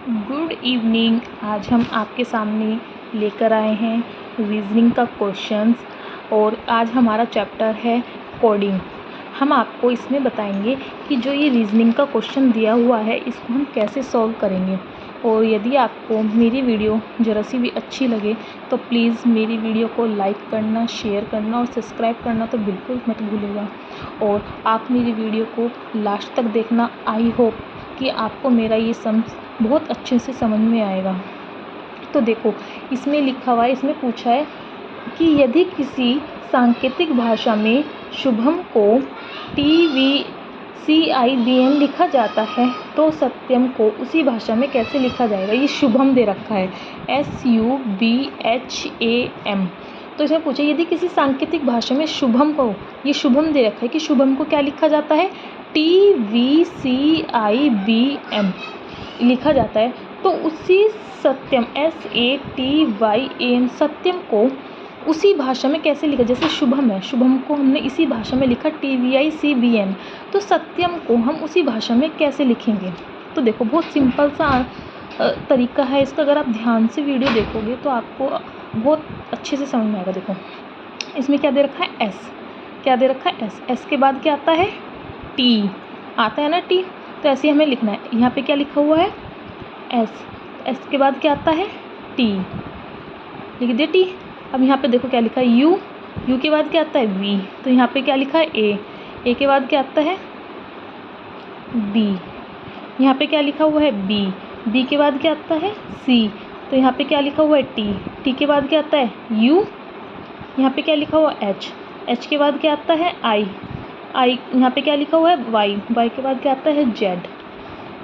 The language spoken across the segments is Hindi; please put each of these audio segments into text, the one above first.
Good evening. आज हम आपके सामने लेकर आए हैं रीजनिंग का क्वेश्चंस और आज हमारा चैप्टर है कोडिंग। हम आपको इसमें बताएंगे कि जो ये रीजनिंग का क्वेश्चन दिया हुआ है इसको हम कैसे सॉल्व करेंगे। और यदि आपको मेरी वीडियो ज़रा सी भी अच्छी लगे तो प्लीज़ मेरी वीडियो को लाइक करना, शेयर करना और सब्सक्राइब करना तो बिल्कुल मत भूलिएगा। और आप मेरी वीडियो को लास्ट तक देखना। आई होप कि आपको मेरा ये सम बहुत अच्छे से समझ में आएगा। तो देखो इसमें लिखा हुआ है, इसमें पूछा है कि यदि किसी सांकेतिक भाषा में शुभम को TVCIBM लिखा जाता है तो सत्यम को उसी भाषा में कैसे लिखा जाएगा। ये शुभम दे रखा है SUBHAM। तो इसमें पूछा यदि किसी सांकेतिक भाषा में शुभम को, ये शुभम दे रखा है कि शुभम को क्या लिखा जाता है, TVCIBM लिखा जाता है, तो उसी सत्यम SATYAM सत्यम को उसी भाषा में कैसे लिखा। जैसे शुभम है, शुभम को हमने इसी भाषा में लिखा TVICBM, तो सत्यम को हम उसी भाषा में कैसे लिखेंगे। तो देखो बहुत सिंपल सा तरीका है इसका। अगर आप ध्यान से वीडियो देखोगे तो आपको बहुत अच्छे से समझ में आएगा। देखो इसमें क्या दे रखा है, S, क्या दे रखा है S के बाद क्या आता है, T आता है ना, T। तो ऐसे हमें लिखना है। यहाँ पे क्या लिखा हुआ है, S के बाद क्या आता है, T, लिख दिया T। अब यहाँ पे देखो क्या लिखा है, U के बाद क्या आता है, V। तो यहाँ पे क्या लिखा है, A के बाद क्या आता है, B। यहाँ पे क्या लिखा हुआ है, B के बाद क्या आता है, C। तो यहाँ पे क्या लिखा हुआ है, T के बाद क्या आता है, U। यहाँ पे क्या लिखा हुआ है, H के बाद क्या आता है, I। यहाँ पे क्या लिखा हुआ है, Y के बाद क्या आता है, Z।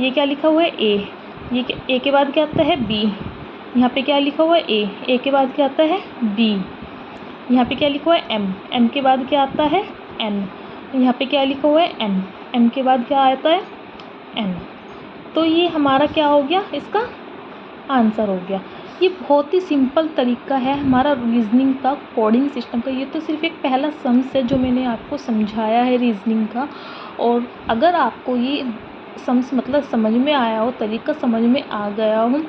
ये क्या लिखा हुआ है, A के बाद क्या आता है, B। यहाँ पे क्या लिखा हुआ है, A के बाद क्या आता है, B। यहाँ पे क्या लिखा हुआ है, M के बाद क्या आता है, N। यहाँ पे क्या लिखा हुआ है, M के बाद क्या आता है, N। तो ये हमारा क्या हो गया, इसका आंसर हो गया। ये बहुत ही सिंपल तरीका है हमारा रीजनिंग का, कोडिंग सिस्टम का। ये तो सिर्फ एक पहला सम्स है जो मैंने आपको समझाया है रीजनिंग का। और अगर आपको ये सम्स मतलब समझ में आया हो, तरीका समझ में आ गया हो,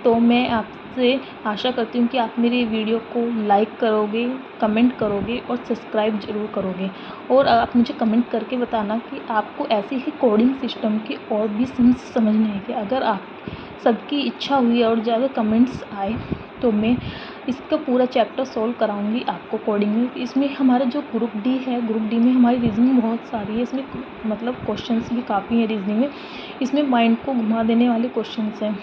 तो मैं आपसे आशा करती हूँ कि आप मेरी वीडियो को लाइक करोगे, कमेंट करोगे और सब्सक्राइब ज़रूर करोगे। और आप मुझे कमेंट करके बताना कि आपको ऐसे ही कोडिंग सिस्टम के और भी सम्स समझने आएंगे। अगर आप सबकी इच्छा हुई और ज़्यादा कमेंट्स आए तो मैं इसका पूरा चैप्टर सॉल्व कराऊंगी आपको कोडिंग में। इसमें हमारा जो ग्रुप डी है, ग्रुप डी में हमारी रीजनिंग बहुत सारी है। इसमें मतलब क्वेश्चंस भी काफ़ी हैं रीजनिंग में। इसमें माइंड को घुमा देने वाले क्वेश्चंस हैं।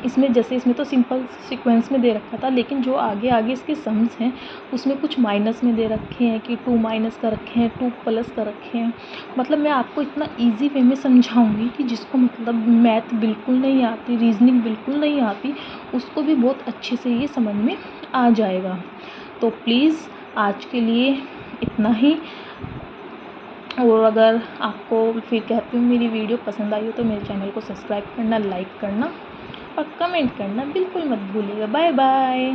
इसमें जैसे इसमें तो सिंपल सीक्वेंस में दे रखा था, लेकिन जो आगे आगे इसके सम्स हैं उसमें कुछ माइनस में दे रखे हैं कि 2 माइनस का रखे हैं, 2 प्लस का रखे हैं। मतलब मैं आपको इतना इजी वे में समझाऊंगी कि जिसको मतलब मैथ बिल्कुल नहीं आती, रीजनिंग बिल्कुल नहीं आती, उसको भी बहुत अच्छे से ये समझ में आ जाएगा। तो प्लीज़ आज के लिए इतना ही। और अगर आपको फिर कहती हूँ मेरी वीडियो पसंद आई हो तो मेरे चैनल को सब्सक्राइब करना, लाइक करना और कमेंट करना बिल्कुल मत भूलिएगा। Bye bye.